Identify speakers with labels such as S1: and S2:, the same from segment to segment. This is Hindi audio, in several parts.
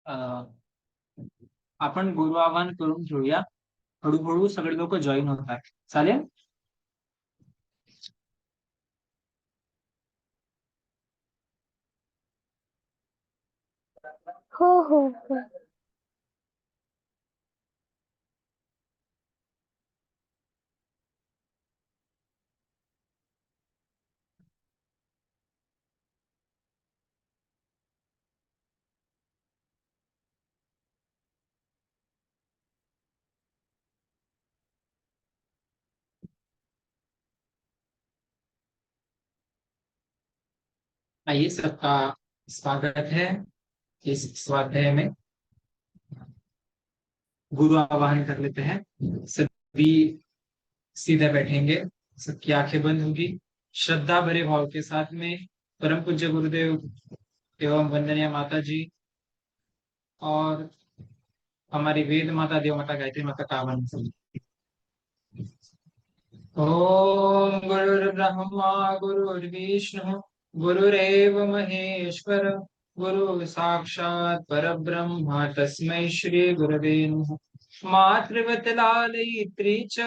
S1: अ, आपण गुरु आवाहन करून घेऊया. हळूहळू सगळे लोक जॉईन होत आहेत. चालेल.
S2: हो हो हो.
S1: आइए, सबका स्वागत है इस स्वाध्याय में. गुरु आवाहन कर लेते हैं. सभी सीधे बैठेंगे. सबकी आंखें बंद होगी. श्रद्धा भरे भाव के साथ में परम पूज्य गुरुदेव एवं वंदनीय माता जी और हमारी वेद माता, देव माता, गायत्री माता का आवाहन सुनिए. ओम गुरुर्ब्रह्मा गुरुर्विष्णु गुरुरेव महेश्वर गुरु साक्षात् परब्रह्म तस्मै श्री गुरवे नमः. मातृवत् लालयित्री च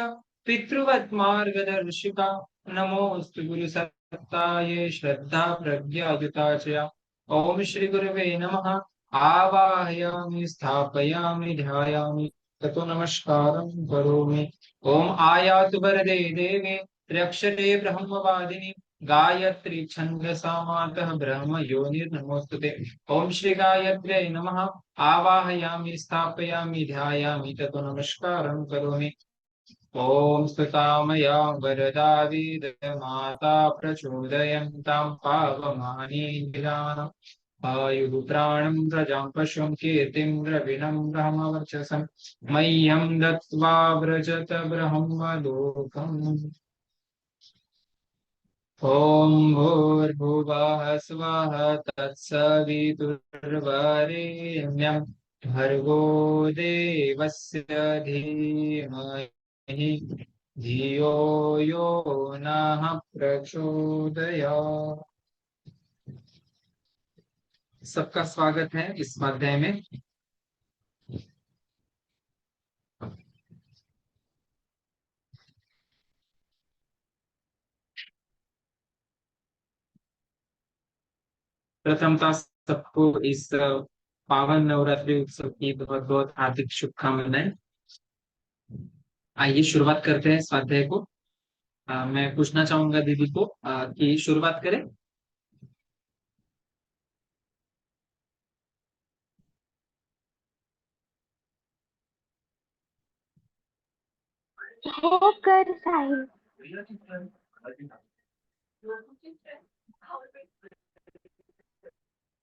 S1: पितृवत् मार्गदर्शिका नमोस्तु गुरु सत्ताये श्रद्धा प्रज्ञायुता च. ओम श्री गुरवे नमः. आवाहयामि स्थापयामि ध्यायामि ततो नमस्कारं करोमि. ओम आयातु वरदे देवे त्र्यक्षरे ब्रह्मवादिनी गायत्री छंदसा मातः ब्रह्म योनिर्नमोस्तुते. ओम श्री गायत्र्यै नमः. आवाहयामि स्थापयामि ध्यायामि ततो नमस्कारं करोमि. ओम स्तुतामया वरदा माता प्रचोदयन्तां पावमानि निदानम्. आयुः प्राणं प्रजां पशुं कीर्तिं द्रविणं ब्रह्मवर्चसं मह्यं दत्त्वा व्रजत ब्रह्मलोकम्. ॐ भूर्भुवः स्वः तत्सवितुर्वरेण्यं भर्गो देवस्य धीमहि धियो यो नः प्रचोदयात्. सबका स्वागत है इस अध्याय में. प्रथमतः सबको इस पावन नवरात्रि उत्सव की बहुत बहुत हार्दिक शुभकामनाएं. आइए शुरुआत करते हैं स्वाध्याय को. मैं पूछना चाहूंगा दीदी को कि शुरुआत करें.
S2: हो कर साहिल.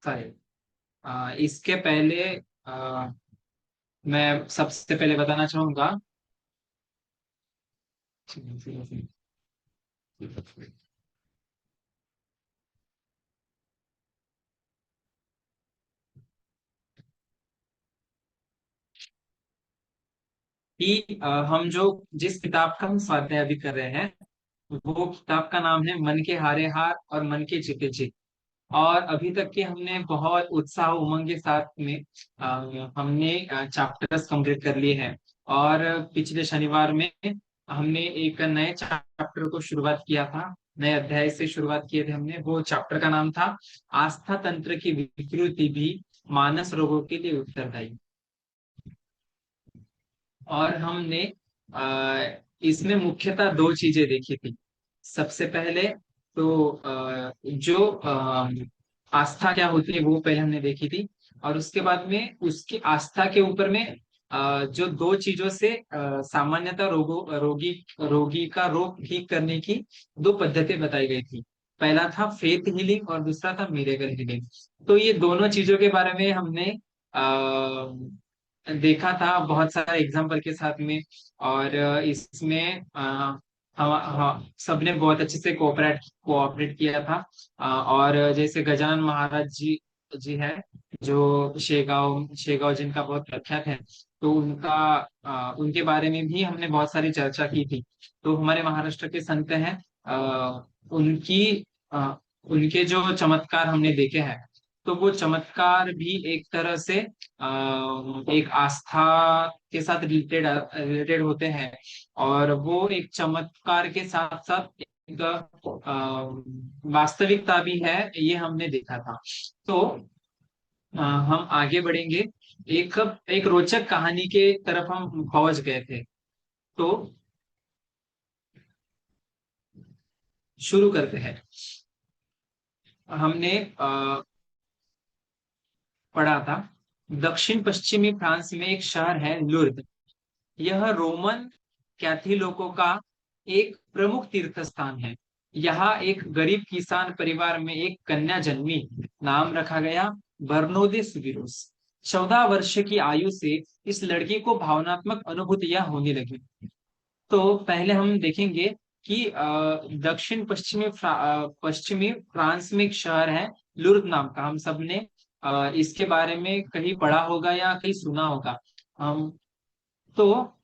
S1: सारे. इसके पहले मैं सबसे पहले बताना चाहूंगा कि हम जो जिस किताब का हम स्वाध्याय अभी कर रहे हैं वो किताब का नाम है मन के हारे हार और मन के जीते जीत. और अभी तक के हमने बहुत उत्साह उमंग के साथ में हमने चैप्टर्स कंप्लीट कर लिए हैं. और पिछले शनिवार में हमने एक नए चैप्टर को शुरुआत किया था. नए अध्याय से शुरुआत किए थे हमने. वो चैप्टर का नाम था आस्था तंत्र की विकृति भी मानस रोगों के लिए उत्तरदायी. और हमने इसमें मुख्यतः दो चीजें देखी थी. सबसे पहले तो जो आस्था क्या होती है वो पहले हमने देखी थी. और उसके बाद में उसकी आस्था के ऊपर में जो दो चीजों से सामान्यतः रोगी रोगी का रोग ठीक करने की दो पद्धतियां बताई गई थी. पहला था फेथ हीलिंग और दूसरा था मिरेकल हीलिंग. तो ये दोनों चीजों के बारे में हमने देखा था बहुत सारे एग्जाम्पल के साथ में. और इसमें हम सबने बहुत अच्छे से कोऑपरेट किया था. और जैसे गजानन महाराज जी जी है जो शेगांव शेगांव जिनका बहुत प्रख्यात है. तो उनके बारे में भी हमने बहुत सारी चर्चा की थी. तो हमारे महाराष्ट्र के संत हैं. उनकी अ, उनके जो चमत्कार हमने देखे हैं. तो वो चमत्कार भी एक तरह से एक आस्था के साथ रिलेटेड होते हैं। और वो एक चमत्कार के साथ साथ एक वास्तविकता भी है, ये हमने देखा था। तो हम आगे बढ़ेंगे। एक एक रोचक कहानी के तरफ हम पहुंच गए थे। तो शुरू करते हैं। हमने पढ़ा था, दक्षिण पश्चिमी फ्रांस में एक शहर है लुर्द। यह रोमन कैथोलिकों का एक प्रमुख तीर्थ स्थान है। यहाँ एक गरीब किसान परिवार में एक कन्या जन्मी। नाम रखा गया बर्नोदे सुविरोस। 14 वर्ष की आयु से इस लड़की को भावनात्मक अनुभूतियां होने लगी। तो पहले हम देखेंगे कि दक्षिण पश्चिमी फ्रांस में एक शहर है लुर्द नाम का। हम सबने इसके बारे में कहीं पढ़ा होगा या कहीं सुना होगा। हम तो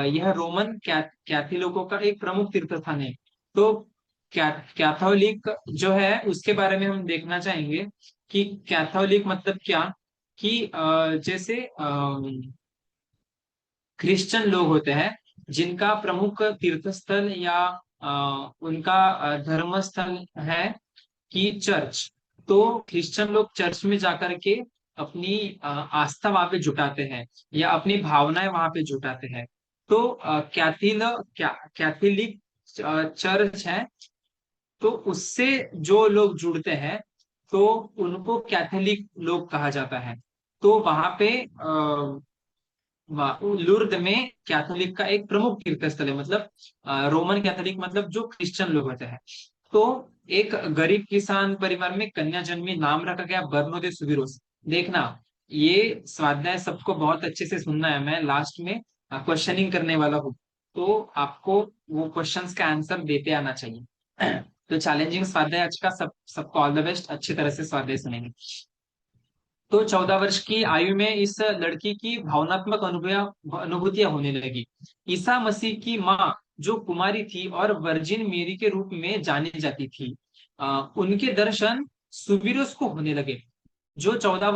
S1: यह रोमन कैथोलिकों का एक प्रमुख तीर्थ स्थान है। तो कैथोलिक जो है उसके बारे में हम देखना चाहेंगे कि कैथोलिक मतलब क्या। कि जैसे क्रिश्चियन लोग होते हैं जिनका प्रमुख तीर्थ स्थल या उनका धर्म स्थल है कि चर्च। तो क्रिश्चियन लोग चर्च में जाकर के अपनी आस्था वहां पे जुटाते हैं या अपनी भावनाएं वहां पे जुटाते हैं। तो कैथोलिक चर्च है, तो उससे जो लोग जुड़ते हैं तो उनको कैथोलिक लोग कहा जाता है। तो वहां पे लुर्द में कैथोलिक का एक प्रमुख तीर्थ स्थल है। मतलब रोमन कैथोलिक मतलब जो क्रिश्चियन लोग होते हैं। तो एक गरीब किसान परिवार में कन्या जन्मी। नाम रखा गया बर्नो दे सुविरोस। देखना, ये स्वाध्याय सबको बहुत अच्छे से सुनना है। मैं लास्ट में क्वेश्चनिंग करने वाला हूँ, तो आपको वो क्वेश्चंस का आंसर देते आना चाहिए। तो चैलेंजिंग स्वाध्याय आज का। सबको ऑल द बेस्ट, अच्छी तरह से स्वाध्याय सुनेंगे। तो 14 वर्ष की आयु में इस लड़की की भावनात्मक अनुभूतियां होने लगी। ईसा मसीह की माँ जो कुमारी थी और वर्जिन मेरी के रूप में जानी जाती थी, उनके दर्शन सुबीरोस को होने लगे। जो 14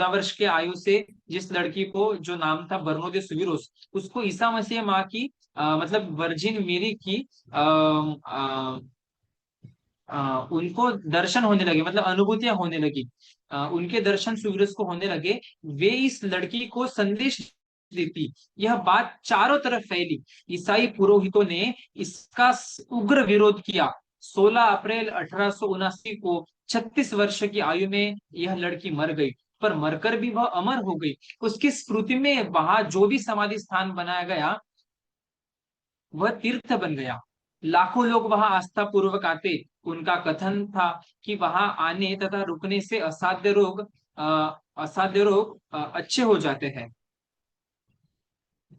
S1: वर्ष के आयु से जिस लड़की को जो नाम था बर्नोदे सुबीरोस, उसको ईसा मसीह माँ की मतलब वर्जिन मेरी की उनको दर्शन होने लगे, मतलब अनुभूतियां होने लगी। उनके दर्शन सूरज को होने लगे। वे इस लड़की को संदेश देती। यह बात चारों तरफ फैली। ईसाई पुरोहितों ने इसका उग्र विरोध किया। 16 अप्रैल 1879 को 36 वर्ष की आयु में यह लड़की मर गई। पर मरकर भी वह अमर हो गई। उसकी स्मृति में वहां जो भी समाधि स्थान बनाया गया वह तीर्थ बन गया। लाखों लोग वहां आस्था पूर्वक आते। उनका कथन था कि वहां आने तथा रुकने से असाध्य रोग अच्छे हो जाते हैं।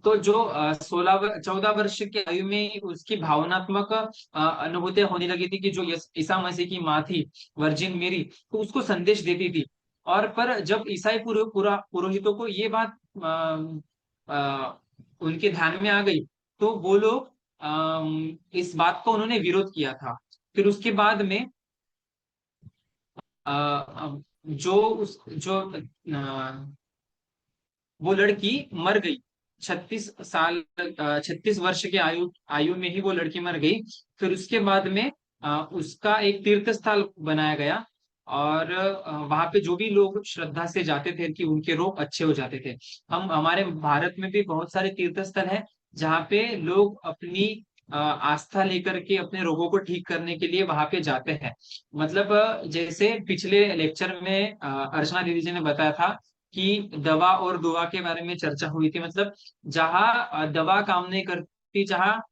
S1: तो जो 14 वर्ष की आयु में उसकी भावनात्मक अनुभूतियां होने लगी थी कि जो ईसा मसीह की माँ थी वर्जिन मेरी, तो उसको संदेश देती थी। और पर जब ईसाई पुरोहितों को ये बात उनके ध्यान में आ गई, तो वो लोग इस बात को उन्होंने विरोध किया था। फिर उसके बाद में जो उस जो वो लड़की मर गई। 36 साल 36 वर्ष के आयु आयु में ही वो लड़की मर गई। फिर उसके बाद में उसका एक तीर्थ स्थल बनाया गया। और वहां पे जो भी लोग श्रद्धा से जाते थे कि उनके रोग अच्छे हो जाते थे। हम हमारे भारत में भी बहुत सारे तीर्थ स्थल हैं जहाँ पे लोग अपनी आस्था लेकर के अपने रोगों को ठीक करने के लिए वहां पे जाते हैं। मतलब जैसे पिछले लेक्चर में अर्चना दीदी जी ने बताया था कि दवा और दुआ के बारे में चर्चा हुई थी। मतलब जहाँ दवा काम नहीं करती, जहाँ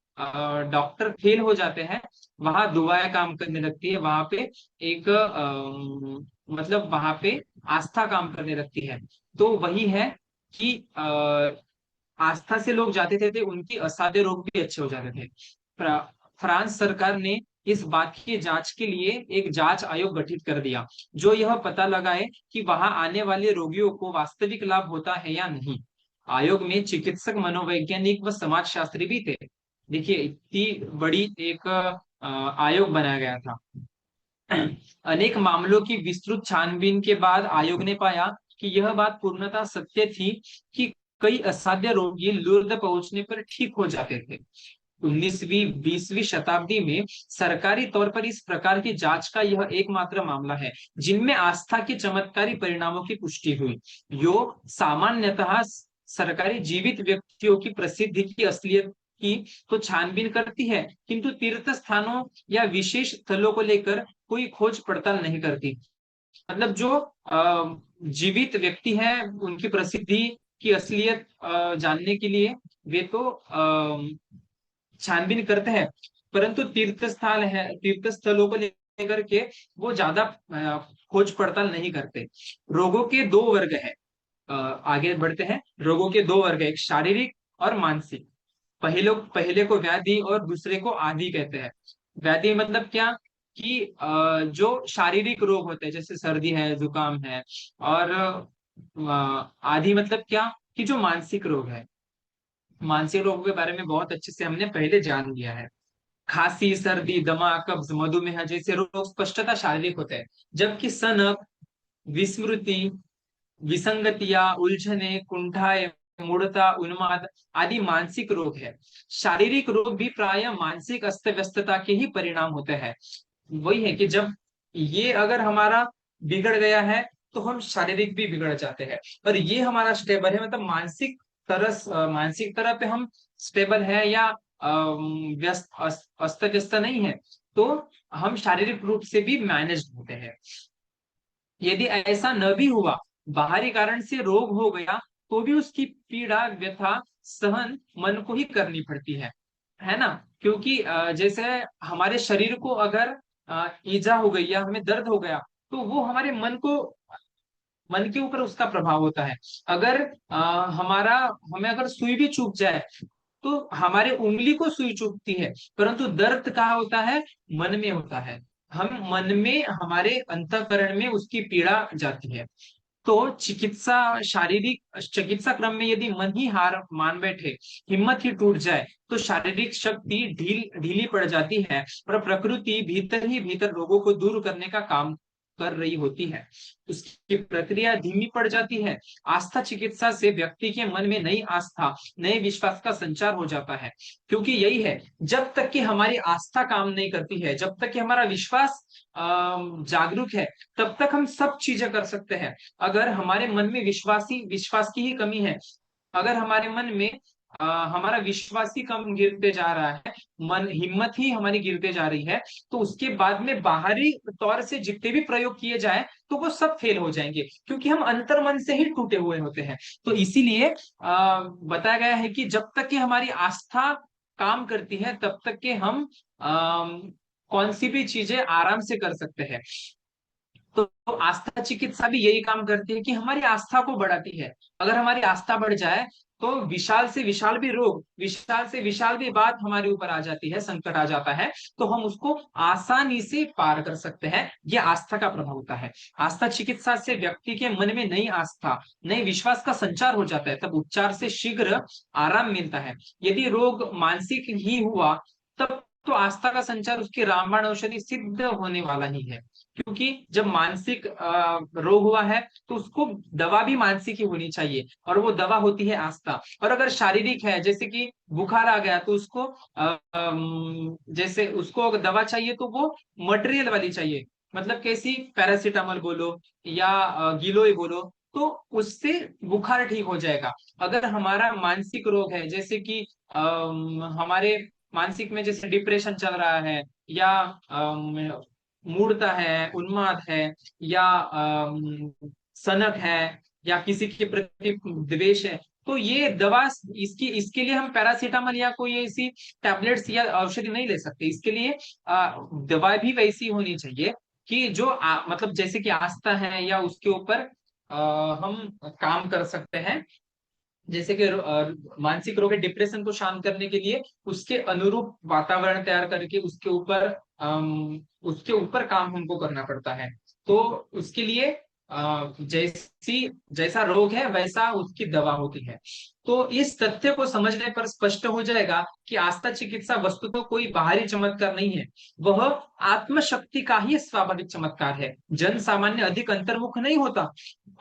S1: डॉक्टर फेल हो जाते हैं, वहां दुआएं काम करने लगती है। वहां पे एक मतलब वहां पे आस्था काम करने लगती है। तो वही है कि आस्था से लोग जाते थे, उनकी असाध्य रोग भी अच्छे हो जाते थे। फ्रांस सरकार ने इस बात की जांच के लिए एक जांच आयोग गठित कर दिया जो यह पता लगाए कि वहां आने वाले रोगियों को वास्तविक लाभ होता है या नहीं। आयोग में चिकित्सक, मनोवैज्ञानिक व समाजशास्त्री भी थे। देखिए, इतनी बड़ी एक आयोग बनाया गया था। अनेक मामलों की विस्तृत छानबीन के बाद आयोग ने पाया कि यह बात पूर्णतः सत्य थी कि कई असाध्य रोगी लुर्द पहुंचने पर ठीक हो जाते थे। 19वीं 20वीं शताब्दी में सरकारी तौर पर इस प्रकार की जांच का यह एकमात्र मामला है जिनमें आस्था के चमत्कारी परिणामों की पुष्टि हुई। यो सामान्यतः सरकारी जीवित व्यक्तियों की प्रसिद्धि की असलियत की तो छानबीन करती है, किंतु तीर्थ स्थानों या विशेष स्थलों को लेकर कोई खोज पड़ताल नहीं करती। मतलब जो जीवित व्यक्ति है उनकी प्रसिद्धि की असलियत जानने के लिए वे तो छानबीन करते हैं, परंतु तीर्थ स्थल है, तीर्थ स्थलों को लेकर के वो ज्यादा खोज पड़ताल नहीं करते। रोगों के दो वर्ग है, आगे बढ़ते हैं। रोगों के दो वर्ग है, एक शारीरिक और मानसिक। पहले को व्याधि और दूसरे को आदि कहते हैं। व्याधि मतलब क्या कि जो शारीरिक रोग होते हैं जैसे सर्दी है, जुकाम है। और आदि मतलब क्या कि जो मानसिक रोग है। मानसिक रोगों के बारे में बहुत अच्छे से हमने पहले जान लिया है। खांसी, सर्दी, दमा, कब्ज, मधुमेह जैसे रोग स्पष्टता शारीरिक होते हैं, जबकि सनक, विस्मृति, विसंगतियां, उलझने, कुंठाएं, मूढ़ता, उन्माद आदि मानसिक रोग है। शारीरिक रोग भी प्रायः मानसिक अस्त व्यस्तता के ही परिणाम होते हैं। वही है कि जब ये अगर हमारा बिगड़ गया है तो हम शारीरिक भी बिगड़ जाते हैं। और ये हमारा स्टेबल है, मतलब मानसिक तरह पे हम स्टेबल है या व्यस्त अस्त व्यस्त नहीं है, तो हम शारीरिक रूप से भी मैनेज होते हैं। यदि ऐसा न भी हुआ, बाहरी कारण से रोग हो गया, तो भी उसकी पीड़ा व्यथा सहन मन को ही करनी पड़ती है ना। क्योंकि जैसे हमारे शरीर को अगर ईजा हो गई या हमें दर्द हो गया, तो वो हमारे मन के ऊपर उसका प्रभाव होता है। अगर हमारा हमें अगर सुई भी चुभ जाए, तो हमारे उंगली को सुई चुभती है, परंतु दर्द कहाँ होता है? मन में होता है। हम मन में, हमारे अंतःकरण में उसकी पीड़ा जाती है। तो शारीरिक चिकित्सा क्रम में यदि मन ही हार मान बैठे, हिम्मत ही टूट जाए, तो शारीरिक शक्ति ढीली पड़ जाती है और प्रकृति भीतर ही भीतर रोगों को दूर करने का काम कर रही होती है। उसकी प्रक्रिया धीमी पड़ जाती है। आस्था चिकित्सा से व्यक्ति के मन में नई आस्था, नए विश्वास का संचार हो जाता है। क्योंकि यही है, जब तक कि हमारी आस्था काम नहीं करती है, जब तक कि हमारा विश्वास जागरूक है, तब तक हम सब चीजें कर सकते हैं। अगर हमारे मन में विश्वास की ही कमी है, अगर हमारे मन में हमारा विश्वास ही कम गिरते जा रहा है, मन हिम्मत ही हमारी गिरते जा रही है, तो उसके बाद में बाहरी तौर से जितने भी प्रयोग किए जाए तो वो सब फेल हो जाएंगे, क्योंकि हम अंतर मन से ही टूटे हुए होते हैं। तो इसीलिए बताया गया है कि जब तक कि हमारी आस्था काम करती है, तब तक कि हम कौन सी भी चीजें आराम से कर सकते हैं। तो आस्था चिकित्सा भी यही काम करती है कि हमारी आस्था को बढ़ाती है। अगर हमारी आस्था बढ़ जाए, तो विशाल से विशाल भी रोग, विशाल से विशाल भी बात हमारे ऊपर आ जाती है, संकट आ जाता है, तो हम उसको आसानी से पार कर सकते हैं। यह आस्था का प्रभाव होता है। आस्था चिकित्सा से व्यक्ति के मन में नई आस्था, नई विश्वास का संचार हो जाता है, तब उपचार से शीघ्र आराम मिलता है। यदि रोग मानसिक ही हुआ, तब तो आस्था का संचार उसकी रामबाण औषधि सिद्ध होने वाला ही है। क्योंकि जब मानसिक रोग हुआ है, तो उसको दवा भी मानसिक ही होनी चाहिए, और वो दवा होती है आस्था। और अगर शारीरिक है, जैसे कि बुखार आ गया, तो उसको जैसे उसको अगर दवा चाहिए तो वो मटेरियल वाली चाहिए। मतलब कैसी? पैरासीटामोल बोलो या गिलोय बोलो, तो उससे बुखार ठीक हो जाएगा। अगर हमारा मानसिक रोग है, जैसे कि हमारे मानसिक में जैसे डिप्रेशन चल रहा है, या मूर्ता है, उन्माद है, या सनक है, या किसी के प्रति द्वेष है, तो ये दवा, इसकी इसके लिए हम पैरासीटामोल या कोई ऐसी टैबलेट्स या औषधि नहीं ले सकते। इसके लिए दवा भी वैसी होनी चाहिए कि जो मतलब जैसे कि आस्था है या उसके ऊपर हम काम कर सकते हैं। जैसे कि मानसिक रोग है, डिप्रेशन को शांत करने के लिए उसके अनुरूप वातावरण तैयार करके उसके ऊपर काम हमको करना पड़ता है। तो उसके लिए जैसी जैसा रोग है वैसा उसकी दवा होती है। तो इस तथ्य को समझने पर स्पष्ट हो जाएगा कि आस्था चिकित्सा वस्तु तो कोई बाहरी चमत्कार नहीं है, वह आत्मशक्ति का ही स्वाभाविक चमत्कार है। जन सामान्य अधिक अंतर्मुख नहीं होता,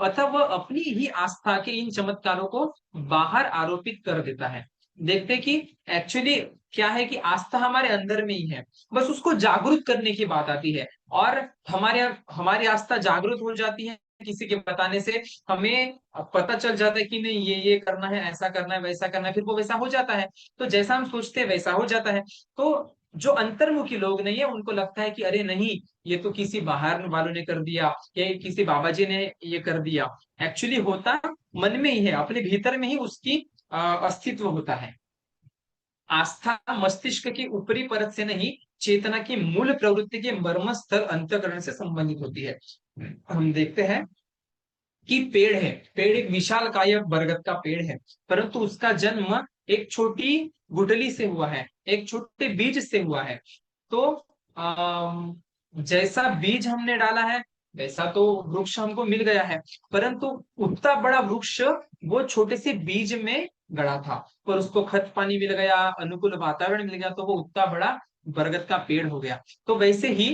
S1: अतः वह अपनी ही आस्था के इन चमत्कारों को बाहर आरोपित कर देता है। देखते कि एक्चुअली क्या है कि आस्था हमारे अंदर में ही है, बस उसको जागरूक करने की बात आती है। और हमारे हमारी आस्था जागरूक हो जाती है किसी के बताने से, हमें पता चल जाता है कि नहीं ये करना है, ऐसा करना है, वैसा करना है, फिर वो वैसा हो जाता है। तो जैसा हम सोचते हैं वैसा हो जाता है। तो जो अंतर्मुखी लोग नहीं है उनको लगता है कि अरे नहीं, ये तो किसी बाहर वालों ने कर दिया, ये किसी बाबा जी ने ये कर दिया। एक्चुअली होता मन में ही है, अपने भीतर में ही उसकी अस्तित्व होता है। आस्था मस्तिष्क की ऊपरी परत से नहीं, चेतना की मूल प्रवृत्ति के मर्म स्तर अंतःकरण से संबंधित होती है। हम देखते हैं कि पेड़ है, पेड़ एक विशाल काय बरगद का पेड़ है, परंतु उसका जन्म एक छोटी गुठली से हुआ है, एक छोटे बीज से हुआ है। तो जैसा बीज हमने डाला है वैसा तो वृक्ष हमको मिल गया है, परंतु उतना बड़ा वृक्ष वो छोटे से बीज में गड़ा था, पर उसको खत पानी मिल गया, अनुकूल वातावरण मिल गया, तो वो उतना बड़ा बरगद का पेड़ हो गया। तो वैसे ही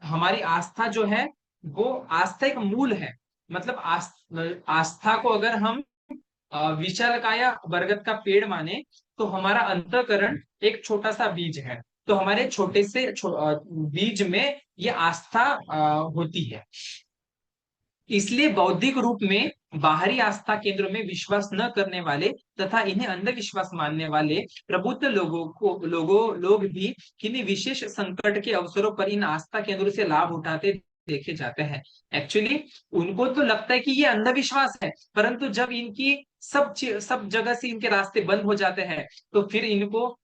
S1: हमारी आस्था जो है वो आस्था एक मूल है। मतलब आस्था को अगर हम विशालकाय बरगद का पेड़ माने, तो हमारा अंतःकरण एक छोटा सा बीज है। तो हमारे छोटे से बीज में ये आस्था होती है। इसलिए बौद्धिक रूप में बाहरी आस्था केंद्रों में विश्वास न करने वाले तथा इन्हें अंधविश्वास मानने वाले प्रबुद्ध लोग भी किन्हीं विशेष संकट के अवसरों पर इन आस्था केंद्रों से लाभ उठाते देखे जाते हैं। एक्चुअली उनको तो लगता है कि ये अंधविश्वास है, परंतु जब इनकी सब जगह से इनके रास्ते बंद हो जाते हैं, तो फिर इनको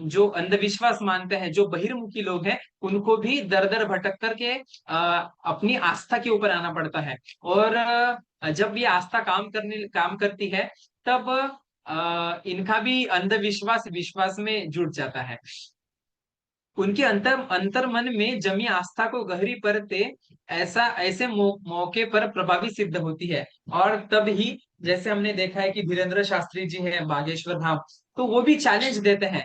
S1: जो अंधविश्वास मानते हैं, जो बहिर्मुखी लोग हैं, उनको भी दर दर भटक करके अपनी आस्था के ऊपर आना पड़ता है। और जब ये आस्था काम करती है, तब इनका भी अंधविश्वास विश्वास में जुड़ जाता है। उनके अंतर मन में जमी आस्था को गहरी परतें ऐसे मौके पर प्रभावी सिद्ध होती है। और तब ही जैसे हमने देखा है कि धीरेन्द्र शास्त्री जी है बागेश्वर धाम, तो वो भी चैलेंज देते हैं,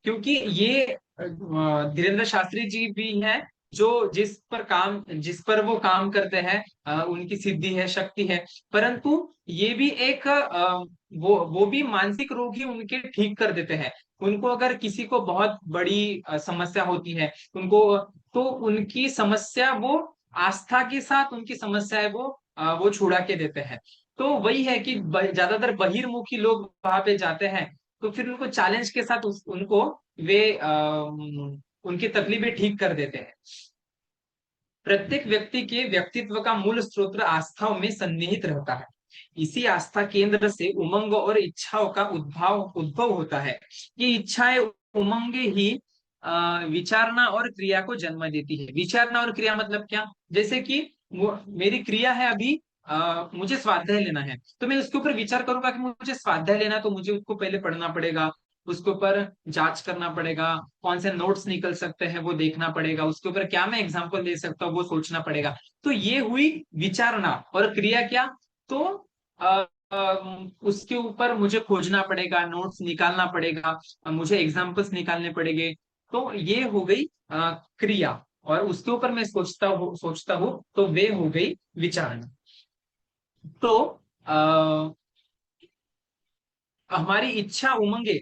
S1: क्योंकि ये धीरेन्द्र शास्त्री जी भी हैं जो जिस पर वो काम करते हैं, उनकी सिद्धि है, शक्ति है। परंतु ये भी एक वो भी मानसिक रोग ही उनके ठीक कर देते हैं। उनको अगर किसी को बहुत बड़ी समस्या होती है, उनको तो उनकी समस्या वो आस्था के साथ उनकी समस्या है वो छुड़ा के देते हैं। तो वही है कि ज्यादातर बहिर्मुखी लोग वहां पे जाते हैं, तो फिर उनको चैलेंज के साथ उनको वे उनकी तकलीफें ठीक कर देते हैं। प्रत्येक व्यक्ति के व्यक्तित्व का मूल स्रोत आस्थाओं में सन्निहित रहता है। इसी आस्था केंद्र से उमंग और इच्छाओं का उद्भव उद्भव होता है। ये इच्छाएं उमंगे ही विचारणा और क्रिया को जन्म देती है। विचारणा और क्रिया मतलब क्या? जैसे कि मेरी क्रिया है अभी, मुझे स्वाध्याय लेना है, तो मैं उसके ऊपर विचार करूंगा कि मुझे स्वाध्याय लेना है, तो मुझे उसको पहले पढ़ना पड़ेगा, उसके ऊपर जांच करना पड़ेगा, कौन से नोट्स निकल सकते हैं वो देखना पड़ेगा, उसके ऊपर क्या मैं एग्जाम्पल दे सकता हूँ वो सोचना पड़ेगा। तो ये हुई विचारणा। और क्रिया क्या? तो अ, उसके ऊपर मुझे खोजना पड़ेगा, नोट्स निकालना पड़ेगा, मुझे एग्जाम्पल्स निकालने पड़ेंगे। तो ये हो गई क्रिया। और उसके ऊपर मैं सोचता हूँ, तो वे हो गई विचारणा। तो हमारी इच्छा उमंगे,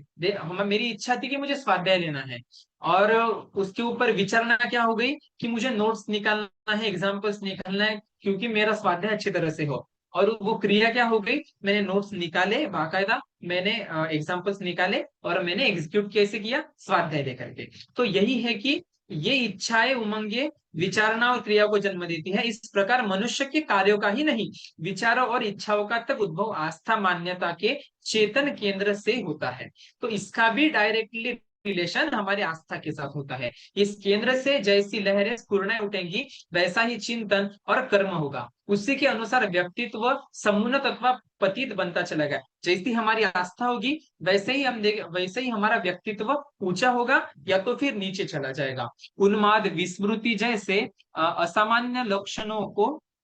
S1: मेरी इच्छा थी कि मुझे स्वाध्याय लेना है, और उसके ऊपर विचारना क्या हो गई कि मुझे नोट्स निकालना है, एग्जाम्पल्स निकालना है, क्योंकि मेरा स्वाध्याय अच्छी तरह से हो। और वो क्रिया क्या हो गई, मैंने नोट्स निकाले बाकायदा, मैंने एग्जाम्पल्स निकाले, और मैंने एग्जीक्यूट कैसे किया, स्वाध्याय लेकर के। तो यही है कि ये इच्छाएं उमंगे विचारणा और क्रिया को जन्म देती है। इस प्रकार मनुष्य के कार्यों का ही नहीं, विचारों और इच्छाओं का तब उद्भव आस्था मान्यता के चेतन केंद्र से होता है। तो इसका भी डायरेक्टली रिलेशन हमारी आस्था के साथ होता है। इस केंद्र से जैसी लहरें स्फुरणाएं उठेंगी, वैसा ही चिंतन और कर्म होगा। उसी के अनुसार व्यक्तित्व समुन्नत अथवा पतित बनता चलेगा। जैसी हमारी आस्था होगी, वैसे ही वैसे ही हमारा व्यक्तित्व ऊंचा होगा या तो फिर नीचे चला जाएगा। उन्माद, विस्मृति जैसे असामान्य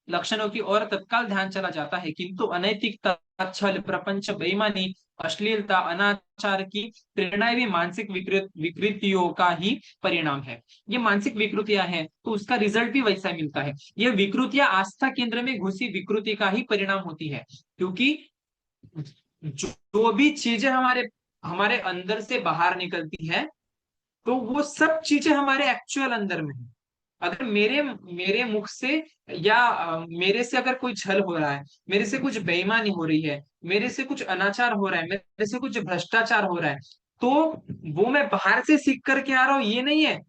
S1: लक्षणों की ओर तत्काल ध्यान चला जाता है, किंतु अनैतिकता, छल, प्रपंच, बेईमानी, अश्लीलता, अनाचार की प्रेरणाएं भी मानसिक विकृतियों का ही परिणाम है। ये मानसिक विकृतियां हैं तो उसका रिजल्ट भी वैसा मिलता है। ये विकृतियां आस्था केंद्र में घुसी विकृति का ही परिणाम होती है, क्योंकि जो भी चीजें हमारे हमारे अंदर से बाहर निकलती है, तो वो सब चीजें हमारे एक्चुअल अंदर में है। अगर मेरे मेरे मुख से या मेरे से अगर कोई छल हो रहा है, मेरे से कुछ बेईमानी हो रही है, मेरे से कुछ अनाचार हो रहा है, मेरे से कुछ भ्रष्टाचार हो रहा है, तो वो मैं बाहर से सीख करके आ रहा हूँ ये नहीं है।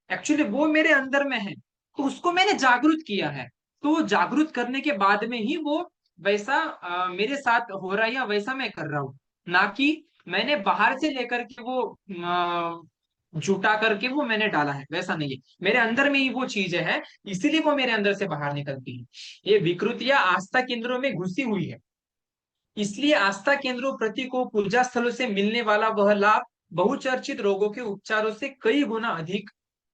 S1: एक्चुअली वो मेरे अंदर में है, तो उसको मैंने जागरूक किया है। तो जागरूक करने के बाद में ही वो वैसा मेरे साथ हो रहा है या वैसा मैं कर रहा हूँ। ना कि मैंने बाहर से लेकर के वो जुटा करके वो मैंने डाला है, वैसा नहीं है। मेरे अंदर में ही वो चीजें हैं, इसीलिए वो मेरे अंदर से बाहर निकलती है। ये विकृतियां आस्था केंद्रों में घुसी हुई है। इसलिए आस्था केंद्रों प्रति को पूजा स्थलों से मिलने वाला वह लाभ बहुचर्चित रोगों के उपचारों से कई गुना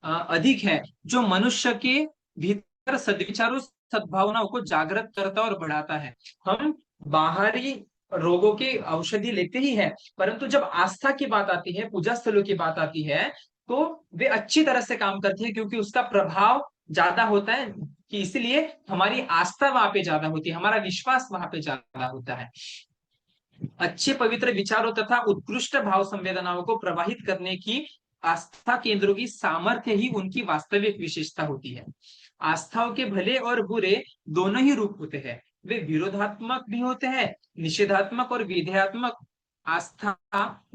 S1: अधिक है, जो मनुष्य के भीतर सद्विचारों, सद्भावनाओं को जागृत करता और बढ़ाता है। हम बाहरी रोगों की औषधि लेते ही है, परंतु जब आस्था की बात आती है, पूजा स्थलों की बात आती है, तो वे अच्छी तरह से काम करते हैं, क्योंकि उसका प्रभाव ज्यादा होता है। कि इसलिए हमारी आस्था वहां पे ज्यादा होती है, हमारा विश्वास वहां पे ज्यादा होता है। अच्छे पवित्र विचारों तथा उत्कृष्ट भाव संवेदनाओं को प्रवाहित करने की आस्था केंद्रों की सामर्थ्य ही उनकी वास्तविक विशेषता होती है। आस्थाओं के भले और बुरे दोनों ही रूप होते हैं। वे विरोधात्मक भी होते हैं, निषेधात्मक और विधेयात्मक। आस्था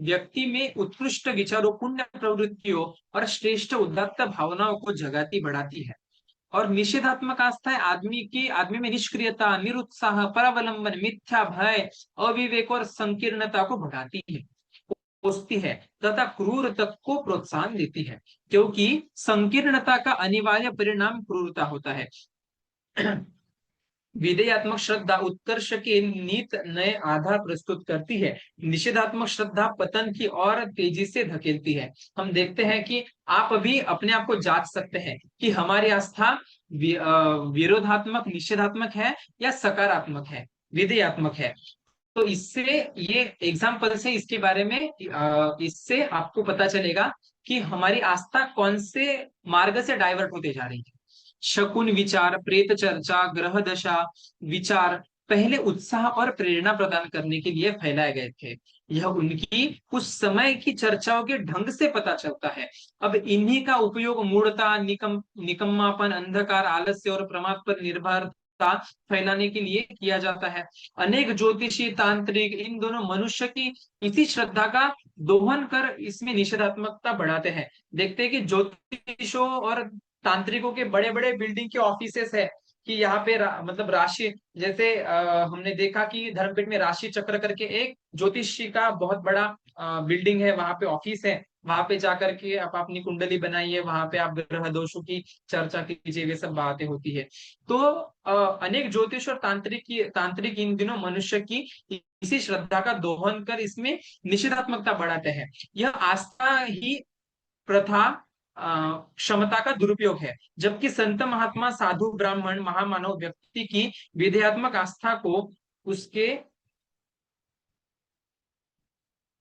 S1: व्यक्ति में उत्कृष्ट विचारों, पुण्य प्रवृत्तियों और श्रेष्ठ उदात्त भावनाओं को जगाती बढ़ाती है। और निषेधात्मक आस्थाएं आदमी में निष्क्रियता, निरुत्साह, परावलंबन, मिथ्या भय, अविवेक और संकीर्णता को बढ़ाती है, कोसती है तथा क्रूर तक को प्रोत्साहन देती है, क्योंकि संकीर्णता का अनिवार्य परिणाम क्रूरता होता है। विधेयात्मक श्रद्धा उत्कर्ष के नीत नए आधार प्रस्तुत करती है। निषेधात्मक श्रद्धा पतन की ओर तेजी से धकेलती है। हम देखते हैं कि आप अभी अपने आप को जांच सकते हैं कि हमारी आस्था विरोधात्मक, निषेधात्मक है या सकारात्मक है, विधेयात्मक है। तो इससे ये एग्जाम्पल से इसके बारे में इससे आपको पता चलेगा कि हमारी आस्था कौन से मार्ग से डाइवर्ट होते जा रही है। शकुन विचार, प्रेत चर्चा, ग्रह दशा विचार पहले उत्साह और प्रेरणा प्रदान करने के लिए फैलाए गए थे। यह उनकी कुछ समय की चर्चाओं के ढंग से पता चलता है। अब इन्हीं का उपयोग मूढ़ता, निकम्मापन, अंधकार, आलस्य और प्रमाद पर निर्भरता फैलाने के लिए किया जाता है। अनेक ज्योतिषी, तांत्रिक इन दोनों मनुष्य की इसी श्रद्धा का दोहन कर इसमें निषेधात्मकता बढ़ाते हैं। देखते हैं कि ज्योतिषों और तांत्रिकों के बड़े बड़े बिल्डिंग के ऑफिसेस है, कि यहाँ पे मतलब राशि, जैसे हमने देखा कि धर्मपीठ में राशि चक्र करके एक ज्योतिषी का बहुत बड़ा बिल्डिंग है, वहां पे ऑफिस है। वहां पे जाकर के आप अपनी कुंडली बनाइए, वहां पे आप ग्रह दोषों की चर्चा कीजिए, वे सब बातें होती है। तो अनेक ज्योतिष और तांत्रिक इन दिनों मनुष्य की इसी श्रद्धा का दोहन कर इसमें निषेधात्मकता बढ़ाते हैं। यह आस्था ही प्रथा क्षमता का दुरुपयोग है, जबकि संत, महात्मा, साधु, ब्राह्मण, महामानव व्यक्ति की विधेयात्मक आस्था को उसके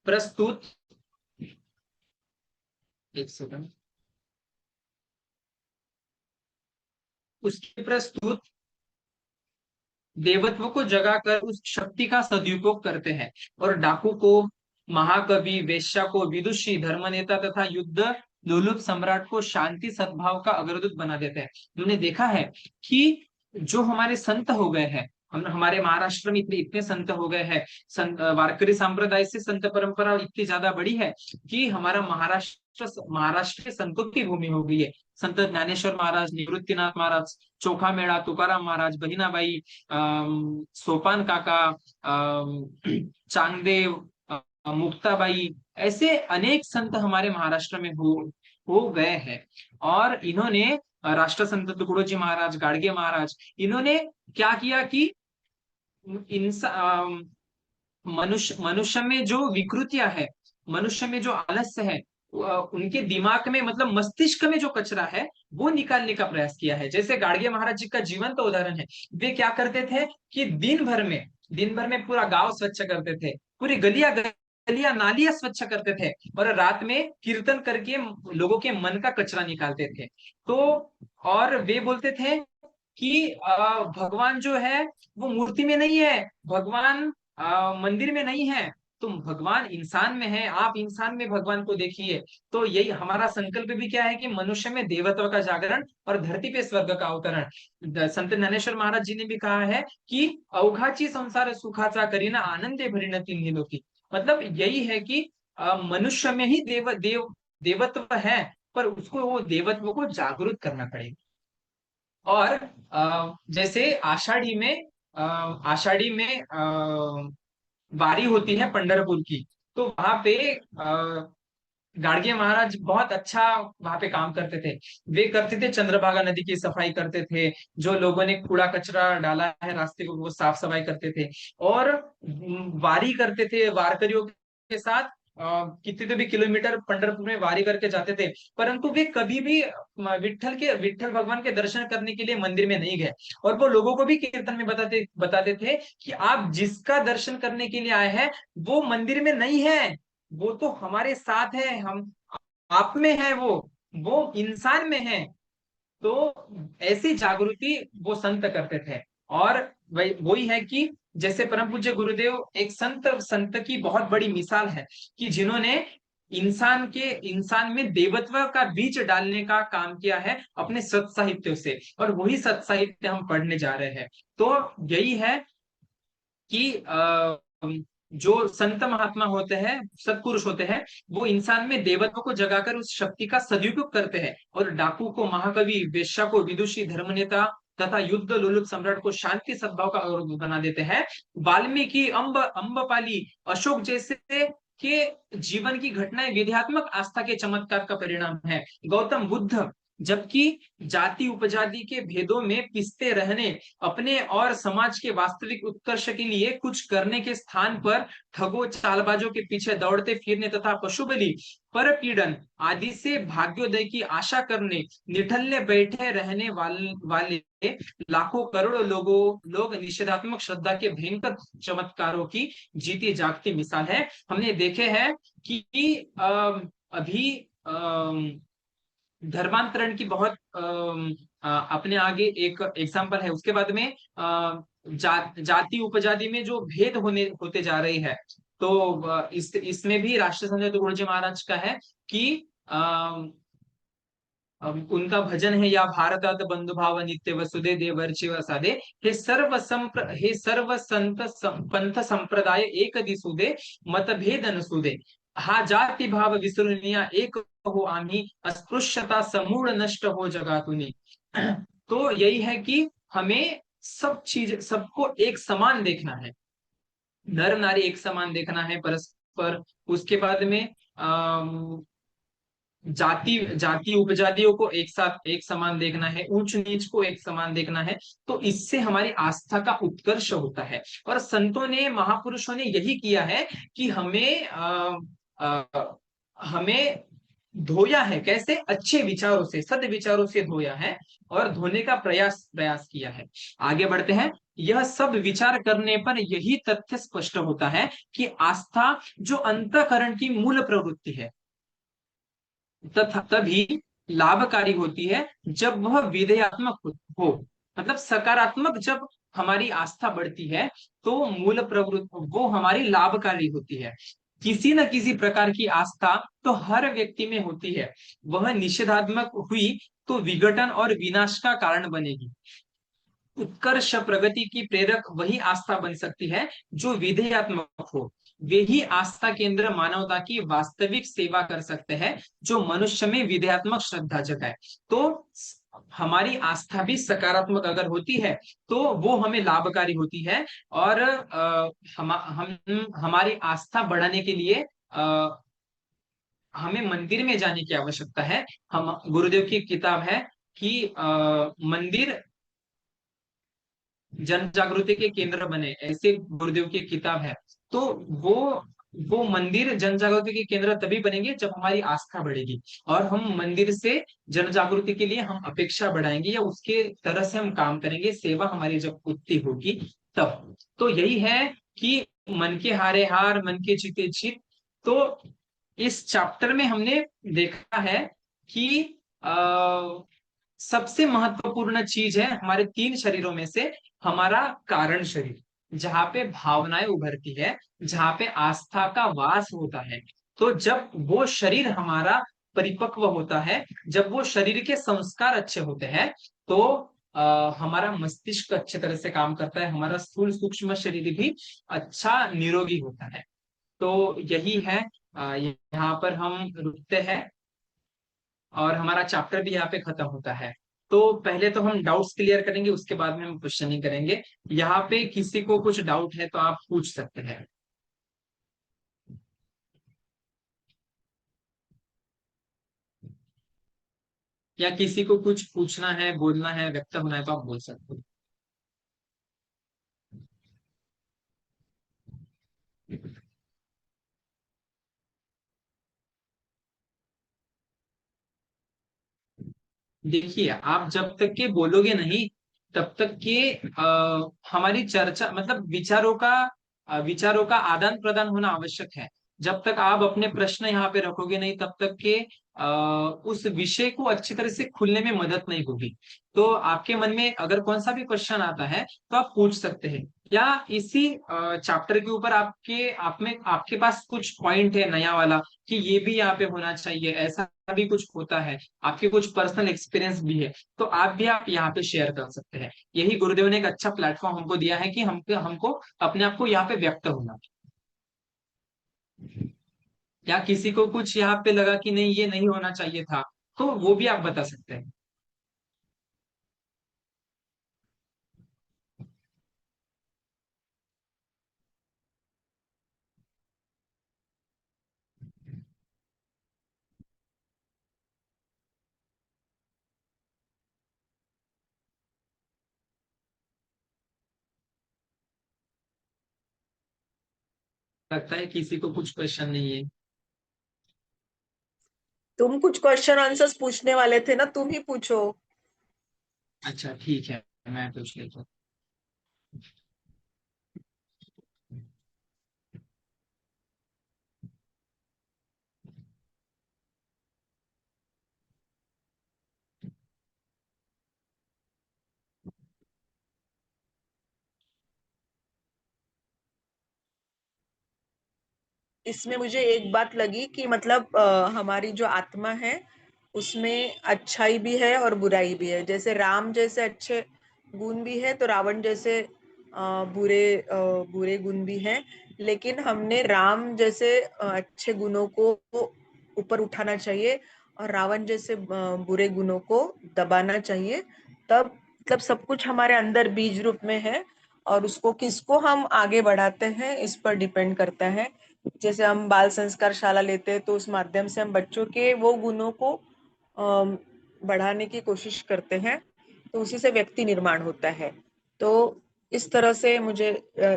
S1: प्रस्तुत एक सेकंड उसके प्रस्तुत देवत्व को जगाकर उस शक्ति का सदुपयोग करते हैं, और डाकू को, महाकवि, वेश्या को विदुषी, धर्मनेता तथा युद्ध लोलुप सम्राट को शांति सद्भाव का अग्रदूत बना देते हैं। हमने देखा है कि जो हमारे संत हो गए हैं, हम हमारे महाराष्ट्र में इतने इतने संत हो गए हैं। संत वारकरी संप्रदाय से संत परंपरा इतनी ज्यादा बड़ी है कि हमारा महाराष्ट्र के संतों की भूमि हो गई है। संत ज्ञानेश्वर महाराज, निवृत्तिनाथ महाराज, चोखा मेड़ा, तुकाराम महाराज, बहिणाबाई, सोपान काका, चांगदेव, मुक्ताबाई, ऐसे अनेक संत हमारे महाराष्ट्र में हो गए हैं। और इन्होंने राष्ट्र संत तुकडोजी महाराज, गाडगे महाराज, इन्होंने क्या किया कि इंसान, मनुष्य मनुष्य में जो विकृतियां है, मनुष्य में जो आलस्य है, उनके दिमाग में मतलब मस्तिष्क में जो कचरा है वो निकालने का प्रयास किया है। जैसे गाडगे महाराज जी का जीवंत उदाहरण है। वे क्या करते थे कि दिन भर में पूरा गांव स्वच्छ करते थे, पूरी गलियां गलियां नालियां स्वच्छ करते थे, और रात में कीर्तन करके लोगों के मन का कचरा निकालते थे। तो और वे बोलते थे कि भगवान जो है वो मूर्ति में नहीं है, भगवान मंदिर में नहीं है, तुम भगवान इंसान में है, आप इंसान में भगवान को देखिए। तो यही हमारा संकल्प भी क्या है कि मनुष्य में देवत्व का जागरण और धरती पे स्वर्ग का अवतरण। संत ज्ञानेश्वर महाराज जी ने भी कहा है कि अवघाची संसार सुखाचा करीना आनंदे भरीन तिन्ही लोकी। मतलब यही है कि मनुष्य में ही देवत्व है, पर उसको वो देवत्व को जागृत करना पड़ेगा। और जैसे आषाढ़ी में वारी होती है पंढरपुर की, तो वहां पे गाडगे महाराज बहुत अच्छा वहां पे काम करते थे। वे करते थे, चंद्रभागा नदी की सफाई करते थे, जो लोगों ने कूड़ा कचरा डाला है रास्ते को वो साफ सफाई करते थे, और वारी करते थे वारकरियों के साथ। कितने भी किलोमीटर पंढरपुर में वारी करके जाते थे, परंतु वे कभी भी विठल भगवान के दर्शन करने के लिए मंदिर में नहीं गए। और वो लोगों को भी कीर्तन में बताते बताते थे कि आप जिसका दर्शन करने के लिए आए हैं वो मंदिर में नहीं है, वो तो हमारे साथ है, हम आप में है, वो इंसान में है। तो ऐसी जागृति वो संत करते थे। और वही वही है कि जैसे परम पूज्य गुरुदेव एक संत संत की बहुत बड़ी मिसाल है, कि जिन्होंने इंसान में देवत्व का बीज डालने का काम किया है अपने सत साहित्यों से, और वही सत साहित्य हम पढ़ने जा रहे हैं। तो यही है कि जो संत महात्मा होते हैं, सत्पुरुष होते हैं, वो इंसान में देवत्व को जगाकर उस शक्ति का सदुपयोग करते हैं, और डाकू को महाकवि, वेश्या को विदुषी, धर्मनेता तथा युद्ध लोलुप सम्राट को शांति सद्भाव का और बना देते हैं। वाल्मीकि, अम्बपाली, अशोक जैसे के जीवन की घटनाएं विध्यात्मक आस्था के चमत्कार का परिणाम है। गौतम बुद्ध, जबकि जाति उपजाति के भेदों में पिसते रहने, अपने और समाज के वास्तविक उत्कर्ष के लिए कुछ करने के स्थान पर ठगों चालबाजों के पीछे दौड़ते फिरने तथा पशु बलि, परपीड़न आदि से भाग्योदय की आशा करने, निठल्ले बैठे रहने वाले लाखों करोड़ों लोग निषेधात्मक श्रद्धा के भयंकर चमत्कारों की जीती जागती मिसाल है। हमने देखे हैं कि अभी धर्मांतरण की बहुत अपने आगे एक एग्जाम्पल है। उसके बाद में जाति उपजाति में जो भेद होते जा रही है, तो इसमें भी राष्ट्र संत तुकडोजी महाराज का है कि उनका भजन है, या भारतात बंधु भाव नित्य वसुदे देवर्षि वसादे, हे सर्व संत पंथ संप्रदाय एक दिसुदे, मतभेद नसुदे, हा जाति भाव विसरुनिया एक हो आम्ही, अस्पृश्यता समूळ नष्ट हो जगातुनी। तो यही है कि हमें सबको एक समान देखना है, नर नारी एक समान देखना है परस्पर। उसके बाद में जाति जाति उपजातियों को एक साथ एक समान देखना है, ऊंच नीच को एक समान देखना है। तो इससे हमारी आस्था का उत्कर्ष होता है। और संतों ने, महापुरुषों ने यही किया है कि हमें धोया है, कैसे? अच्छे विचारों से, सद विचारों से धोया है, और धोने का प्रयास प्रयास किया है। आगे बढ़ते हैं। यह सब विचार करने पर यही तथ्य स्पष्ट होता है कि आस्था जो अंतःकरण की मूल प्रवृत्ति है, तथा तभी लाभकारी होती है जब वह विधेयात्मक हो। मतलब सकारात्मक जब हमारी आस्था बढ़ती है, तो मूल प्रवृत्ति वो हमारी लाभकारी होती है। किसी न किसी प्रकार की आस्था तो हर व्यक्ति में होती है, वह निषेधात्मक हुई तो विघटन और विनाश का कारण बनेगी। उत्कर्ष प्रगति की प्रेरक वही आस्था बन सकती है जो विधेयात्मक हो। वे ही आस्था केंद्र मानवता की वास्तविक सेवा कर सकते हैं जो मनुष्य में विधेयात्मक श्रद्धा जगाए। तो हमारी आस्था भी सकारात्मक अगर होती है तो वो हमें लाभकारी होती है। और हम हमारी आस्था बढ़ाने के लिए हमें मंदिर में जाने की आवश्यकता है। हम गुरुदेव की किताब है कि मंदिर जन जागृति के केंद्र बने, ऐसे गुरुदेव की किताब है। तो वो वो मंदिर जन जागृति के केंद्र तभी बनेंगे जब हमारी आस्था बढ़ेगी, और हम मंदिर से जन जागृति के लिए हम अपेक्षा बढ़ाएंगे या उसके तरह से हम काम करेंगे, सेवा हमारी जब उतनी होगी तब। तो यही है कि मन के हारे हार, मन के जीते जीत। तो इस चैप्टर में हमने देखा है कि सबसे महत्वपूर्ण चीज है हमारे तीन शरीरों में से हमारा कारण शरीर, जहाँ पे भावनाएं उभरती है, जहाँ पे आस्था का वास होता है। तो जब वो शरीर हमारा परिपक्व होता है, जब वो शरीर के संस्कार अच्छे होते हैं, तो हमारा मस्तिष्क अच्छे तरह से काम करता है, हमारा स्थूल सूक्ष्म शरीर भी अच्छा निरोगी होता है। तो यही है, यहाँ पर हम रुकते हैं और हमारा चैप्टर भी यहाँ पे खत्म होता है। तो पहले तो हम डाउट्स क्लियर करेंगे, उसके बाद में हम क्वेश्चनिंग करेंगे। यहाँ पे किसी को कुछ डाउट है तो आप पूछ सकते हैं, या किसी को कुछ पूछना है, बोलना है, व्यक्त होना है तो आप बोल सकते हो। देखिए, आप जब तक के बोलोगे नहीं तब तक के हमारी चर्चा मतलब विचारों का आदान प्रदान होना आवश्यक है। जब तक आप अपने प्रश्न यहाँ पे रखोगे नहीं तब तक के उस विषय को अच्छी तरह से खुलने में मदद नहीं होगी। तो आपके मन में अगर कौन सा भी क्वेश्चन आता है तो आप पूछ सकते हैं, या इसी चैप्टर के ऊपर आपके पास कुछ पॉइंट है नया वाला कि ये भी यहाँ पे होना चाहिए, ऐसा भी कुछ होता है, आपके कुछ पर्सनल एक्सपीरियंस भी है, तो आप यहाँ पे शेयर कर सकते हैं। यही गुरुदेव ने एक अच्छा प्लेटफॉर्म हमको दिया है कि हमको हमको अपने आप को यहाँ पे व्यक्त होना। या किसी को कुछ यहाँ पे लगा कि नहीं ये नहीं होना चाहिए था, तो वो भी आप बता सकते हैं। लगता है किसी को कुछ क्वेश्चन नहीं है।
S3: तुम कुछ क्वेश्चन आंसर्स पूछने वाले थे ना, तुम ही पूछो।
S1: अच्छा ठीक है, मैं पूछ लेता हूँ।
S3: इसमें मुझे एक बात लगी कि मतलब हमारी जो आत्मा है उसमें अच्छाई भी है और बुराई भी है। जैसे राम जैसे अच्छे गुण भी है तो रावण जैसे बुरे गुण भी हैं। लेकिन हमने राम जैसे अच्छे गुणों को ऊपर उठाना चाहिए और रावण जैसे बुरे गुणों को दबाना चाहिए। तब मतलब सब कुछ हमारे अंदर बीज रूप में है और उसको किसको हम आगे बढ़ाते हैं इस पर डिपेंड करता है। जैसे हम बाल संस्कार शाला लेते हैं तो उस माध्यम से हम बच्चों के वो गुणों को अम, बढ़ाने की कोशिश करते हैं, तो उसी से व्यक्ति निर्माण होता है। तो इस तरह से मुझे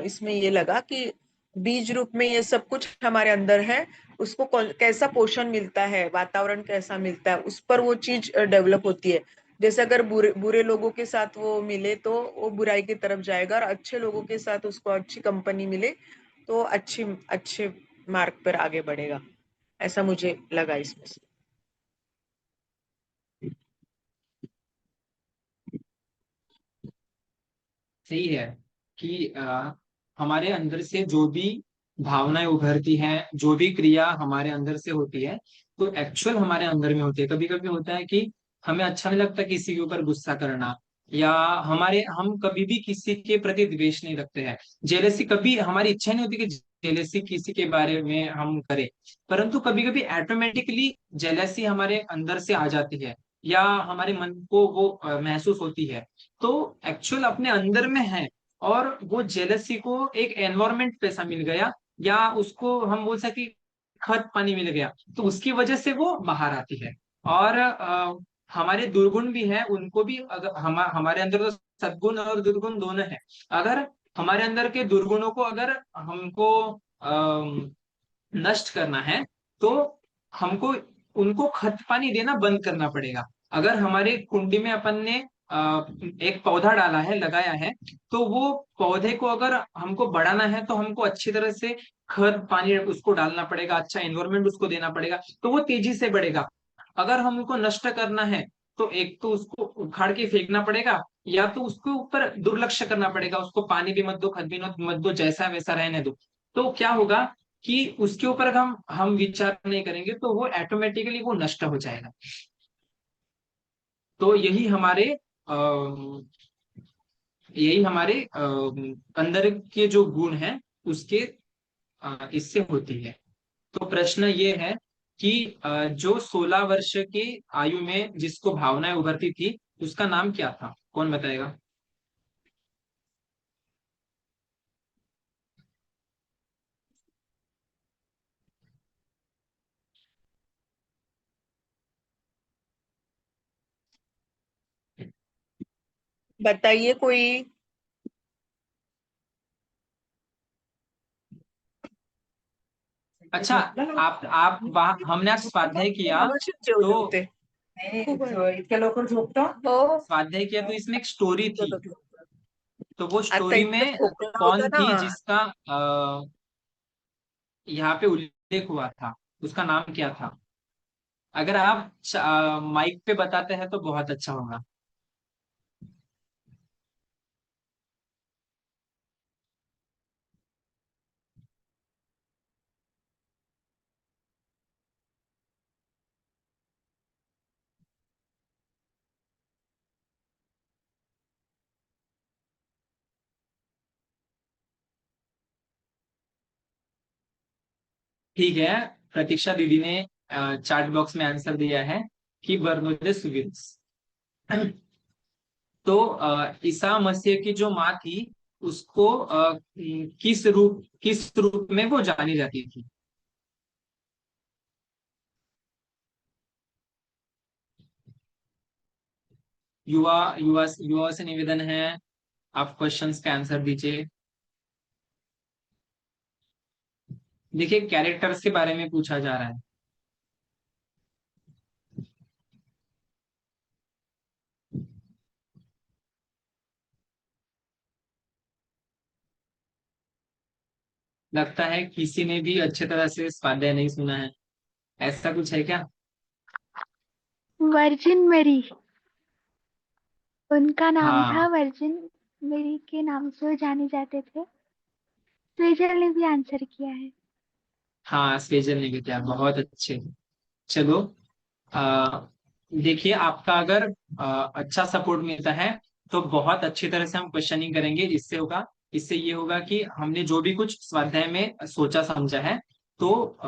S3: इसमें ये लगा कि बीज रूप में ये सब कुछ हमारे अंदर है। उसको कैसा पोषण मिलता है, वातावरण कैसा मिलता है, उस पर वो चीज डेवलप होती है। जैसे अगर बुरे बुरे लोगों के साथ वो मिले तो वो बुराई की तरफ जाएगा, और अच्छे लोगों के साथ उसको अच्छी कंपनी मिले तो अच्छी अच्छे मार्ग पर आगे बढ़ेगा। ऐसा मुझे लगा इसमें से।
S1: सही है कि हमारे अंदर से जो भी भावनाएं उभरती हैं, जो भी क्रिया हमारे अंदर से होती है, तो एक्चुअल हमारे अंदर में होती है। कभी कभी होता है कि हमें अच्छा नहीं लगता किसी के ऊपर गुस्सा करना, या हम कभी भी किसी के प्रति द्वेष नहीं रखते हैं। जेलेसी कभी हमारी इच्छा नहीं होती कि जेलेसी किसी के बारे में हम करें, परंतु कभी कभी ऑटोमेटिकली जेलेसी हमारे अंदर से आ जाती है। या हमारे मन को वो महसूस होती है, तो एक्चुअल अपने अंदर में है। और वो जेलसी को एक एनवायरमेंट पैसा मिल गया, या उसको हम बोल सके खत पानी मिल गया, तो उसकी वजह से वो बाहर आती है। और हमारे दुर्गुण भी है, उनको भी अगर हमारे अंदर तो सद्गुण और दुर्गुण दोनों है। अगर हमारे अंदर के दुर्गुणों को अगर हमको नष्ट करना है, तो हमको उनको खत पानी देना बंद करना पड़ेगा। अगर हमारे कुंडी में अपन ने एक पौधा डाला है, लगाया है, तो वो पौधे को अगर हमको बढ़ाना है तो हमको अच्छी तरह से खाद पानी उसको डालना पड़ेगा, अच्छा एनवायरनमेंट उसको देना पड़ेगा, तो वो तेजी से बढ़ेगा। अगर हमको नष्ट करना है, तो एक तो उसको उखाड़ के फेंकना पड़ेगा, या तो उसके ऊपर दुर्लक्ष्य करना पड़ेगा, उसको पानी भी मत दो, खाद भी मत दो, जैसा वैसा रहने दो। तो क्या होगा कि उसके ऊपर अगर हम विचार नहीं करेंगे, तो वो ऑटोमेटिकली वो नष्ट हो जाएगा। तो यही हमारे अंदर के जो गुण हैं उसके इससे होती है। तो प्रश्न ये है कि जो 16 वर्ष की आयु में जिसको भावनाएं उभरती थी, उसका नाम क्या था? कौन बताएगा?
S3: बताइए कोई।
S1: अच्छा, आप वहाँ हमने आज स्वाध्याय किया, तो
S3: जेवते इतक्या लवकर झोपतो हो.
S1: स्वाध्याय किया तो इसमें एक स्टोरी थी। तो वो
S3: आता
S1: स्टोरी
S3: इतकं
S1: में
S3: खोकला होता
S1: कौन
S3: ना.
S1: थी जिसका यहाँ पे उल्लेख हुआ था, उसका नाम क्या था? अगर आप माइक पे बताते हैं तो बहुत अच्छा होगा। ठीक है, प्रतीक्षा दीदी ने चैट बॉक्स में आंसर दिया है कि बर्नोजेस विल्स। तो ईसा मसीह की जो माँ थी, उसको किस रूप में वो जानी जाती थी? युवा युवा युवा से निवेदन है, आप क्वेश्चंस का आंसर दीजिए। देखिए, कैरेक्टर्स के बारे में पूछा जा रहा है। लगता है किसी ने भी अच्छे तरह से स्वाध्याय नहीं सुना है, ऐसा कुछ है क्या?
S2: वर्जिन मेरी, उनका नाम था
S1: हाँ
S2: वर्जिन मेरी के नाम से वो जाने जाते थे। सेजल ने भी आंसर किया है।
S1: हाँ, स्पेशल नहीं किया, बहुत अच्छे। चलो, आ, देखिए, आपका अगर अच्छा सपोर्ट मिलता है, तो बहुत अच्छी तरह से हम क्वेश्चनिंग करेंगे। इससे ये होगा कि हमने जो भी कुछ स्वाध्याय में सोचा समझा है, तो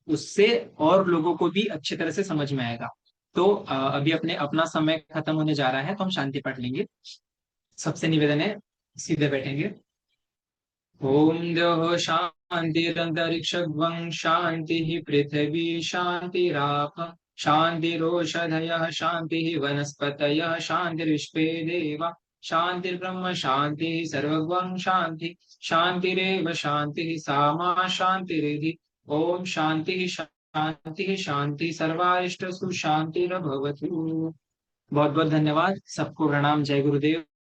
S1: उससे और लोगों को भी अच्छी तरह से समझ में आएगा। तो अभी अपना समय खत्म होने जा रहा है, तो हम शांति पाठ लेंगे। सबसे निवेदन है, सीधे बैठेंगे। ओम द्यौः शान्तिरन्तरिक्षं शान्तिः पृथिवी शान्तिराप शान्तिरोषधयः शान्तिः वनस्पतयः शान्तिर्विश्वे देवा शान्तिर्ब्रह्म शान्तिः सर्वं शान्ति शान्तिरेव शान्तिः सा शान्तिरिधि। ओम शान्तिः शान्तिः शान्ति सर्वारिष्टसु शान्तिरभवतु। बहुत बहुत धन्यवाद, सबको प्रणाम, जय गुरुदेव।